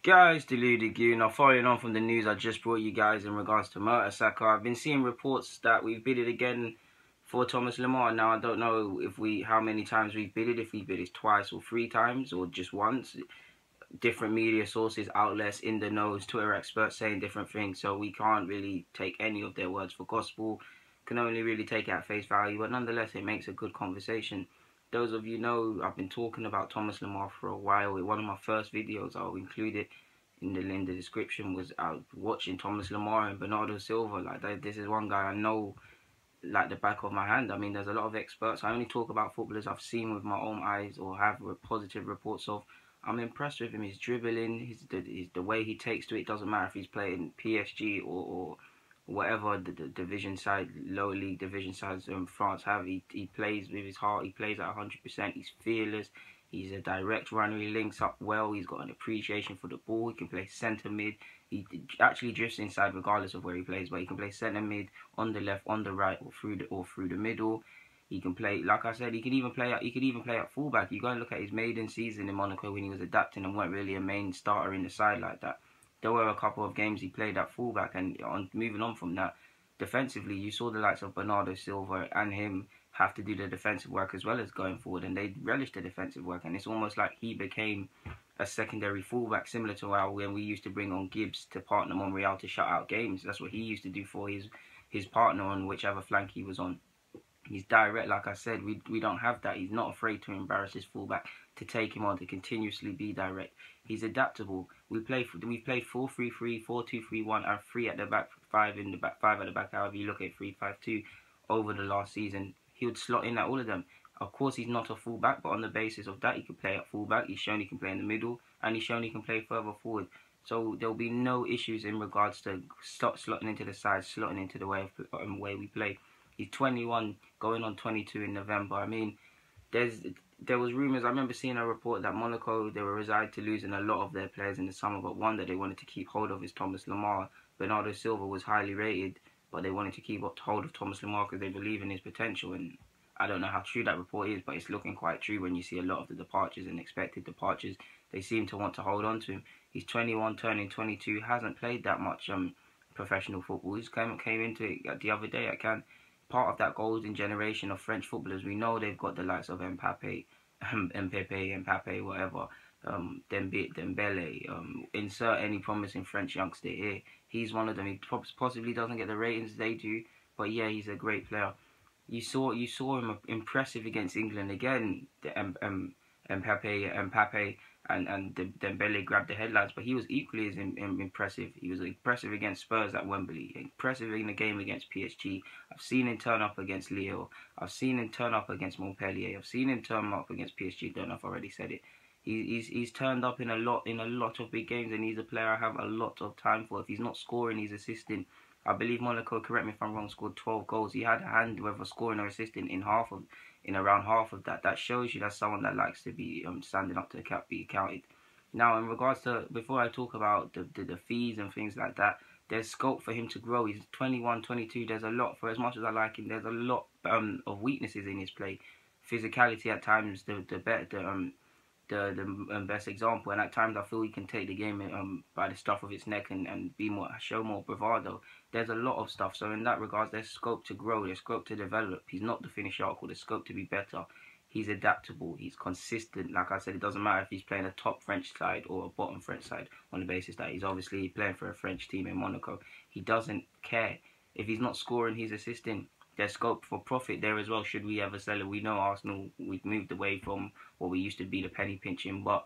Guys, deluded you. Now, following on from the news I just brought you guys in regards to Mertesacker, I've been seeing reports that we've bidded again for Thomas Lemar. Now, I don't know how many times we've bidded, if we bidded twice or 3 times or just once. Different media sources, outlets, in the knows, Twitter experts saying different things, so we can't really take any of their words for gospel. Can only really take it at face value, but nonetheless, it makes a good conversation. Those of you know, I've been talking about Thomas Lemar for a while. One of my first videos, I'll include it in the description, was out watching Thomas Lemar and Bernardo Silva. Like, this is one guy I know like the back of my hand. I mean, there's a lot of experts. I only talk about footballers I've seen with my own eyes or have positive reports of. I'm impressed with him. His dribbling, the way he takes to it. Doesn't matter if he's playing PSG or whatever the division side, lower league division sides France have. He plays with his heart. He plays at 100%. He's fearless. He's a direct runner. He links up well. He's got an appreciation for the ball. He can play centre mid. He actually drifts inside regardless of where he plays, but he can play centre mid, on the left, on the right, or through the middle. He can play, like I said, he could even play at fullback. You go and look at his maiden season in Monaco when he was adapting and weren't really a main starter in the side like that. There were a couple of games he played at fullback, and moving on from that, defensively, you saw the likes of Bernardo Silva and him have to do the defensive work as well as going forward, and they relished the defensive work, and it's almost like he became a secondary fullback, similar to how when we used to bring on Gibbs to partner Monreal to shut out games. That's what he used to do for his partner on whichever flank he was on. He's direct, like I said. We don't have that. He's not afraid to embarrass his fullback, to take him on, to continuously be direct. He's adaptable. We've played 4-3-3, 4-2-3-1, and 3 at the back, 5 in the back, 5 at the back. However you look at 3-5-2 over the last season, he would slot in at all of them. Of course, he's not a fullback, but on the basis of that, he can play at fullback. He's shown he can play in the middle, and he's shown he can play further forward. So there'll be no issues in regards to slotting into the side, slotting into the way we play. He's 21, going on 22 in November. I mean, there was rumours. I remember seeing a report that Monaco, they were resigned to losing a lot of their players in the summer, but one that they wanted to keep hold of is Thomas Lemar. Bernardo Silva was highly rated, but they wanted to keep hold of Thomas Lemar because they believe in his potential. And I don't know how true that report is, but it's looking quite true when you see a lot of the departures and expected departures. They seem to want to hold on to him. He's 21, turning 22, hasn't played that much professional football. He came into it the other day. Part of that golden generation of French footballers. We know they've got the likes of Mbappe, whatever, Dembele, insert any promising French youngster here. He's one of them. He possibly doesn't get the ratings they do, but yeah, he's a great player. You saw him impressive against England again. Mbappe and Dembele grabbed the headlines, but he was equally as impressive. He was impressive against Spurs at Wembley, impressive in the game against PSG. I've seen him turn up against Lille. I've seen him turn up against Montpellier. I've seen him turn up against PSG. Don't know if I already said it. He's turned up in a lot of big games, and he's a player I have a lot of time for. If he's not scoring, he's assisting. I believe Monaco, correct me if I'm wrong, scored 12 goals. He had a hand whether scoring or assisting in around half of that. That shows you that's someone that likes to be standing up to be counted. Now, in regards to, before I talk about the fees and things like that, there's scope for him to grow. He's 21, 22. There's a lot, for as much as I like him, there's a lot of weaknesses in his play. Physicality at times, the best example, and at times I feel he can take the game by the stuff of its neck and show more bravado. There's a lot of stuff, so in that regards, there's scope to grow, there's scope to develop. He's not the finished article, there's scope to be better. He's adaptable, he's consistent. Like I said, it doesn't matter if he's playing a top French side or a bottom French side, on the basis that he's obviously playing for a French team in Monaco. He doesn't care. If he's not scoring, he's assisting. There's scope for profit there as well, should we ever sell it. We know Arsenal, we've moved away from what we used to be, the penny pinching, but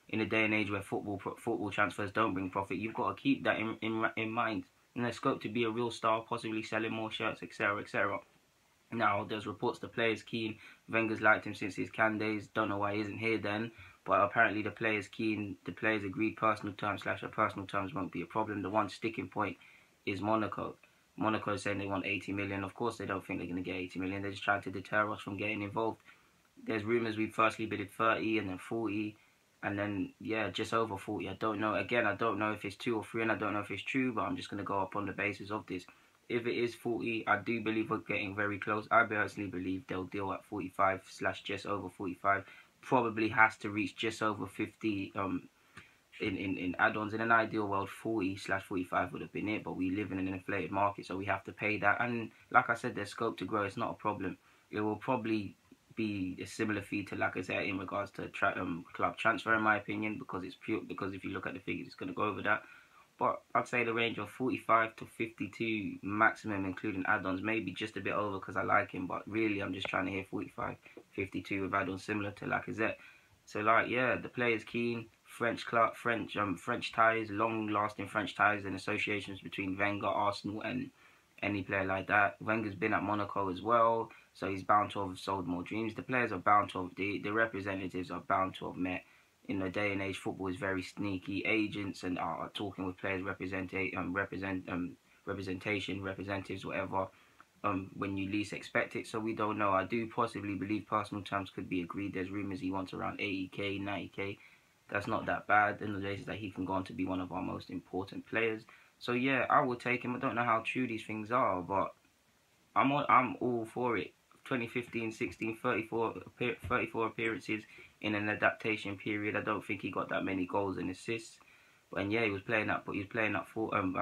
in a day and age where football transfers don't bring profit, you've got to keep that in mind. And there's scope to be a real star, possibly selling more shirts, etc., etc. Now, there's reports the player's keen. Wenger's liked him since his Cannes days. Don't know why he isn't here then, but apparently the player's keen. The players agreed personal terms / personal terms won't be a problem. The one sticking point is Monaco. Monaco is saying they want 80 million. Of course, they don't think they're going to get 80 million. They're just trying to deter us from getting involved. There's rumours we firstly bidded 30 and then 40. And then, yeah, just over 40. I don't know. Again, I don't know if it's 2 or 3, and I don't know if it's true, but I'm just going to go up on the basis of this. If it is 40, I do believe we're getting very close. I personally believe they'll deal at 45 / just over 45. Probably has to reach just over 50 in add-ons. In an ideal world, 40/45 would have been it, but we live in an inflated market, so we have to pay that. And like I said, there's scope to grow. It's not a problem. It will probably be a similar fee to Lacazette in regards to club transfer, in my opinion, because it's pure. Because if you look at the figures, it's going to go over that. But I'd say the range of 45 to 52 maximum, including add-ons, maybe just a bit over because I like him. But really, I'm just trying to hit 45, 52 with add-ons similar to Lacazette. So like, yeah, the player's keen. French ties, long-lasting French ties and associations between Wenger, Arsenal, and any player like that. Wenger's been at Monaco as well, so he's bound to have sold more dreams. The players are bound to have, the representatives are bound to have met. In the day and age, football is very sneaky. Agents and are talking with players, representation, representatives, whatever. When you least expect it, so we don't know. I do possibly believe personal terms could be agreed. There's rumours he wants around 80k, 90k. That's not that bad. In the days that he can go on to be one of our most important players. So yeah, I will take him. I don't know how true these things are, but I'm all for it. 2015-16, 34 appearances in an adaptation period. I don't think he got that many goals and assists. And yeah, he was playing at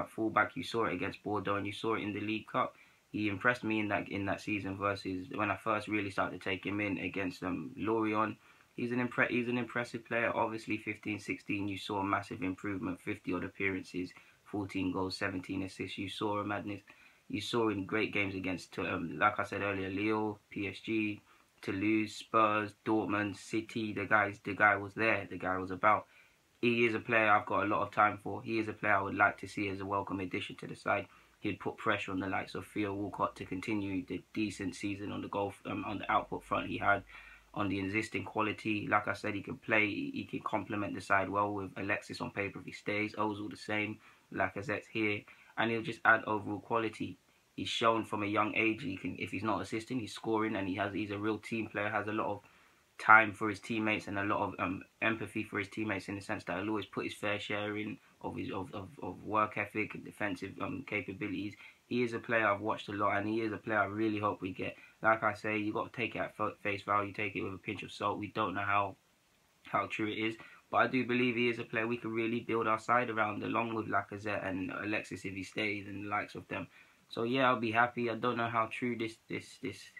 fullback. You saw it against Bordeaux, and you saw it in the League Cup. He impressed me in that season versus when I first really started to take him in against Lorient. He's an impressive player. Obviously, 15-16, you saw a massive improvement. 50 odd appearances, 14 goals, 17 assists. You saw a madness. You saw in great games against, like I said earlier, Lille, PSG, Toulouse, Spurs, Dortmund, City. The guy was there. The guy was about. He is a player I've got a lot of time for. He is a player I would like to see as a welcome addition to the side. He'd put pressure on the likes of Theo Walcott to continue the decent season on the output front he had, on the existing quality. Like I said, he can play. He can complement the side well with Alexis on paper if he stays. Ozil the same. Lacazette's here, and he'll just add overall quality. He's shown from a young age he can. If he's not assisting, he's scoring, and he's a real team player. Has a lot of time for his teammates and a lot of empathy for his teammates in the sense that he'll always put his fair share in of work ethic and defensive capabilities. He is a player I've watched a lot, and he is a player I really hope we get. Like I say, you got to take it at face value, take it with a pinch of salt. We don't know how true it is, but I do believe he is a player we can really build our side around, along with Lacazette and Alexis if he stays and the likes of them. So yeah, I'll be happy. I don't know how true this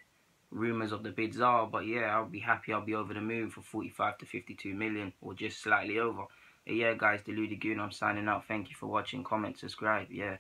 rumours of the bids are, but yeah, I'll be happy. I'll be over the moon for 45 to 52 million, or just slightly over. Yeah, guys, Deluded Goon, I'm signing out. Thank you for watching. Comment, subscribe. Yeah.